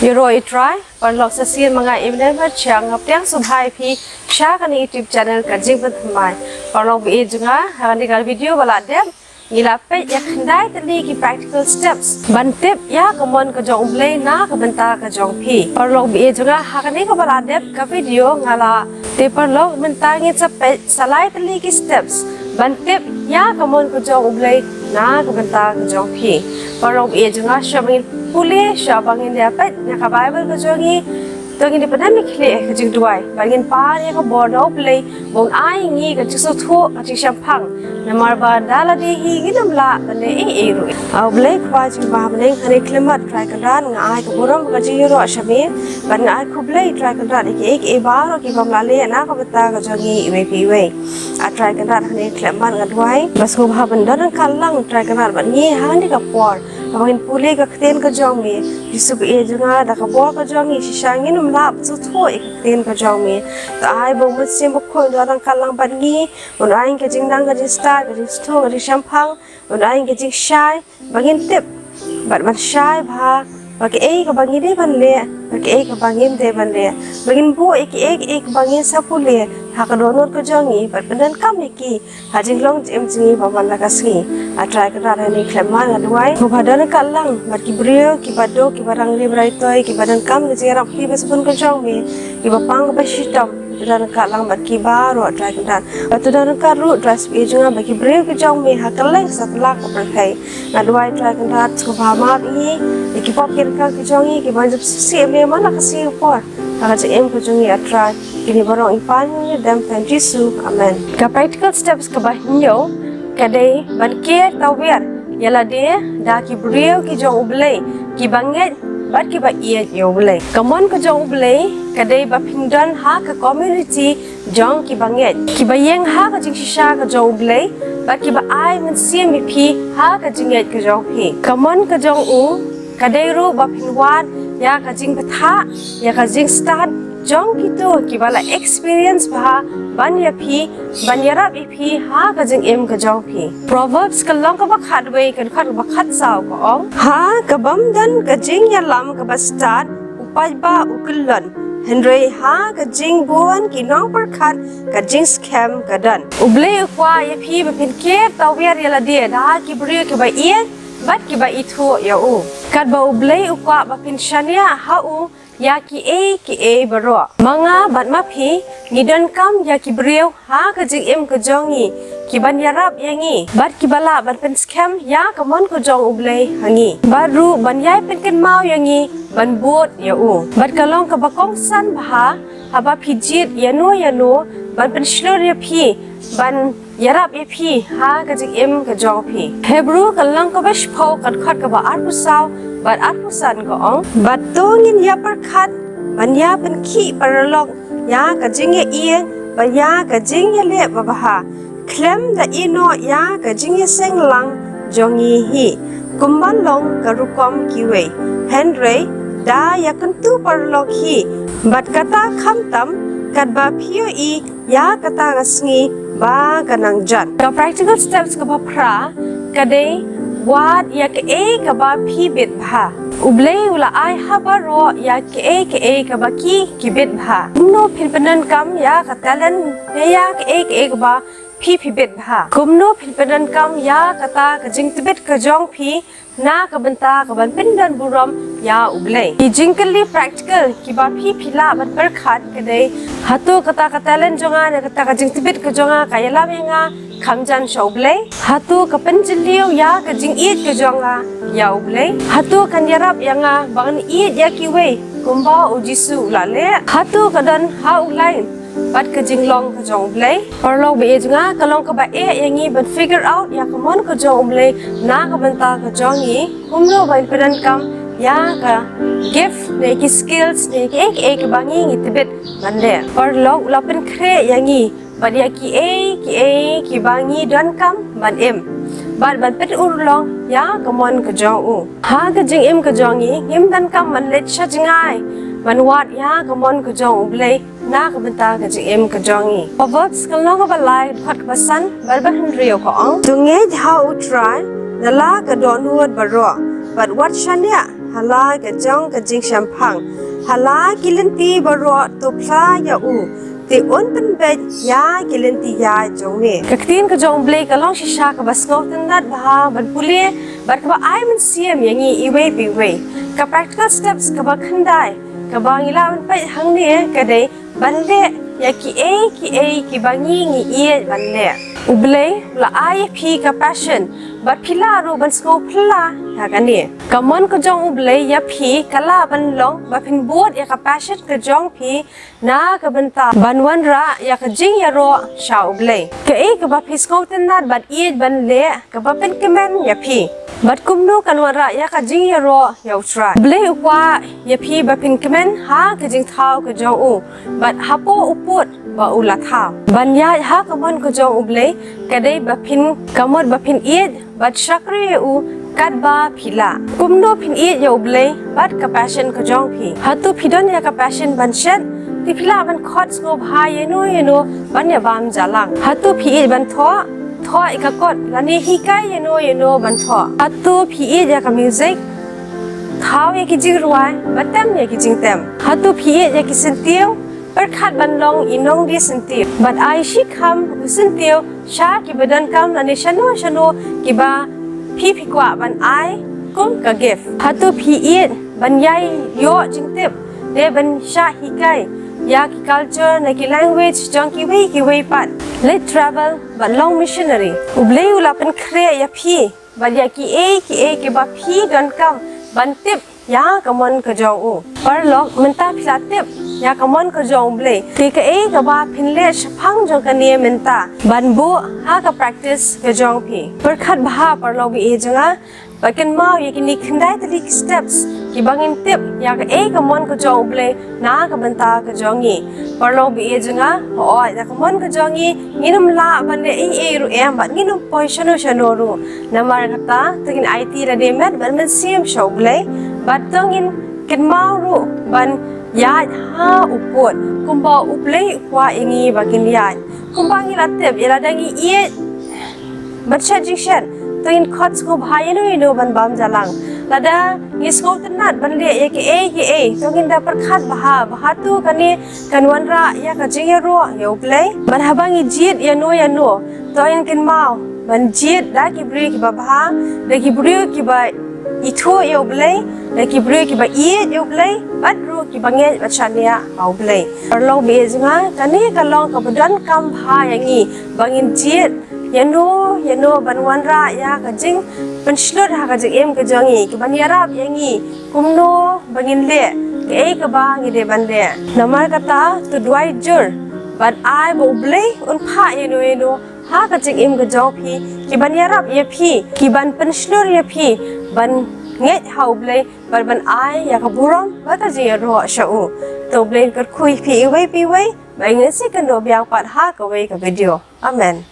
Euro try parlok sa sin mga imnever chang ngaptiang subhai phi sha kan YouTube channel ka jingbat mai parlok bi junga hani kal video wala dem ngila pe yak ndai tali ki practical steps ban tip ya kamon ka jong blei na ka banta ka jong phi parlok bi junga hakani ka wala dem ka video ngala te parlok banta ngi sa pe salai tali ki steps ban tip ya kamon ka jong blei na ka banta ka jong phi parlok bi junga shabin Puli syabangin dia pet nak Bible ke jongi tu ini pernah mikir ke jeng duai bangin pa ni ke bodoh Blei bong ai ngi ke jeng sutu ke jeng syampang namar badala di hi ginam la bane ru au Blei kwa jeng bah meneng hani klimat try kendan ngai ke burung ke jeng ro syami ban ngai ku Blei try kendan iki baro ki bam lale na ke beta ke jongi we a try kendan hani klimat ngadwai bas ku bah bendan kalang try kendan ban ngi hani ke por Abangin puli ka kten ka jong mi Yusuf e junga da ka bor ka jong mi Shishangin umlap tu tho e ka kten ka jong mi Ta ai bong mut sim bukhoy do adang kalang ban ngi Un aing ka jing dang ka jing star ka jing sto ka jing shampang Un aing ka jing shy Bangin tip Bat man shy bha Bagi ka bangin de ban le Bagi ka bangin de ban le Bangin bu e ka bangin sapu le Haka donor ka jong mi Bat pendan kam iki Hajing long jem jingi baman la ka singi Atrai kena ada ni kleman aduai. Mubadan kalang, mat kibriyo, kibado, kibarang librai toy, kibadan kam ni jarap pi besapun kencang mi, kibapang besitam. Dan kalang mat kibaru atrai kena. Batu dan karu dress pi juga bagi kibriyo kencang mi hakaleng setelah keperkai. Aduai atrai kena skubama pi, kipop kirka kencang mi, kibanjap sisi mi mana kasih por. Agak em kencang atrai. Kini barang ipan dan Tuhan Yesus. Amen. Ke practical steps kebahnya. Kadai banker tawir yala dia dah ki beriau ki jong ublei ki banget bat ki ba ia yo ublei kamon ka jong ublei kadai ba pingdan ha ka community jong ki banget ki ba yeng ha ka jing shisha ka jong ublei bat ki ba ai men sim mi phi ha ka jinget ka jong phi kamon ka jong u kadai ru ba pingwan ya ka jing patha ya ka jing start jong gitu kibala experience bah ban ya phi ban yarap phi ha ka jing em ka jong phi proverbs ka long ka ba khat we kan khat ba khat saw ko ong ha ka bam dan ka jing ya lam ka ba start upai ba ukulon henry ha ka jing buan ki nong par khat ka jing scam ka dan uble kwa ya phi ba phin ke tawiar ya la dia da ki bri ki ba ie bat ki ba ithu ya u kat ba uble kwa ba phin shania ha u ya ki e baro manga bat ma phi ngidan kam ya ki brieu ha ka jing em ka jongi ki ban yarap yangi bat ki bala ban pen scam ya ka mon ko jong ublei hangi baru ban yai pen ken mau yangi ban bot ya u bat ka long ka bakong san bha haba phi jit yano ban pen shlor ya phi ban yarap ya phi ha ka jing em ka jong phi hebru ka long ka bash phau kat khat ka ba ar pu saw Bat aku san ko ong bat tongin ya perkat ban ya pen ki paralog ya ka jing ya ieng ba ya ka jing ya le ba ha klem da ino ya ka jing ya seng lang jong yi hi kumban long ka rukom ki we henry da ya kan tu paralog hi bat kata kham tam kat ba phio I ya kata ngasngi ba kanang jan ka practical steps ka ba pra kadai Wat ya ke ka ba phi bit bha ublei ula ai ha ba ro ya ke ka ba ki bit bha no phin panan kam ya ka talent ya ke ka ba phi bit bha kumno phin panan kam ya ka ta ka jing tibet ka jong phi na ka banta ka ban pindan buram ya ublei ki jingkali practical ki ba phi la ban per khat ke dei hatu kata ka talent jonga ne kata ka jing tibet ka jonga ka yala menga Kamjan shaublei hatu kapan jiliu ya ka jing iet ka jonga ya ublei hatu kan yarap yanga bangan iet ya kiwe kumba ujisu lale hatu kadan ha ulain bat ka jing long ka jong ublei parlog be junga ka long ka ba yangi but figure out ya kamon ka jong ublei na ka banta ka jongi kumno ba pedan kam ya ka gift ne ki skills ne ki ek bangi ngitibet mande parlog lapen kre yangi Bat ya ki bangi dan kam ban em bat ban pet urlong ya kamon ka jong u ha ka jing em ka jongi ngim dan kam man let sha jingai man wat ya kamon ka jong ublei na ka banta ka jing em ka jongi proverbs ka long ba lai phat ba san bar ban rio ko ong tu nge how try na la ka don huat baro but what shania hala ka jong ka jing shampang hala kilinti baro to pla ya u ti on pen be ya kilinti ya jong ne ka tin ka jong Blei ka long shisha ka bas ngau tin nat ba ban puli bar ka ba ai man siam yangi iwe pi we ka practical steps ka ba khandai ka ba ngila ban pai hang ne ka dei ban le ya ki ki ba ngi e ban le u Blei la ai pi ka passion bat phila ro ban sko phla ha ka ni ka mon ko jong u Blei ya phi kala ban long ba phin bot ya ka passion ka jong phi na ka ban ta ban wan ra ya ka jing ya ro sha u Blei ka ka ba phi sko tin nat bat ban le ka ba pen kemen ya phi bat kumnu kan wan ra ya ka jing ya ro ya utra Blei ukwa ya phi ba phin kemen ha ka jing thau ka jong u bat hapo uput ba ula thau ban ya ha ka mon ko jong u Blei ka dei ba phin ka mod ba phin bat shakri u kat ba phila kumno phin ya u Blei bat ka passion ka jong phi hatu phidon ya ka passion ban shet ti phila ban khot ngo bha ye no ban ya bam jalang hatu phi ban tho ka kot lani hi kai ye no ban tho hatu phi ya ka music thau ye ki jing ruai batam ye ki jing tem hatu phi ya ki sentiu per khat ban long inong di sentiu bat ai shi kham sentiu sha ki badan kam lani shano ki ba phi kwa ban ai kum ka gift hatu phi ban yai yo jing tip de ban sha hi kai ya ki culture na ki language jong ki wei pat let travel but long missionary u Blei ula pen kre ya phi ban ya ki ki ba phi don kam ban tip ya ka mon ka jong u par lok menta phila tip ya ka mon ka jong Blei ti ka ka ba phin le phang jong ka ne menta ban bu ha ka practice ka jong phi par khat bha par lok bi jonga bakan mau ya kini khandai tali steps ki bangin tip ya ka ka mon ka jong Blei na ka banta ka jongi par lok bi jonga o ya ka mon ka jongi nginum la ban le ru em ba nginum poi shano ru namar kata tagin IT la de met ban man sim show Blei bat tongin kin mau ru ban ya ha upot kumba u Blei kwa ingi bakin ya kumba ngi la tip ya la dangi bat suggestion tagin khot ko bhai no ban bam jalang lada ngi sko tanat ban le ye ki togin da par khat bha tu kani kanwan ra ya ka jing ro yo Blei ban habangi jit ya no to in kin mau ban jit da ki bri ki ba bha da ki bri ki ba itho yo Blei da ki bri ki ba yo Blei bat ru ki ba nge ba chania au Blei par lo be jinga kani ka long ka badan kam bha yangi bangin jit ya no ban wan ra ya ka jing ban shlot ha ka jing em ka jongi ki ban yarap yangi kumno bangin le ka ba ngi de ban le namar kata tu duai jur ban ai bo Blei un pha ye no ha ka jing em ka jong phi ki ban yarap ye phi ki ban pan shlor ye phi ban nge hau Blei ban ai ya ka buram ba ka jing ro sha u to Blei ka khui phi wei pi wei ba ngi si kan do byang pat ha ka wei ka video amen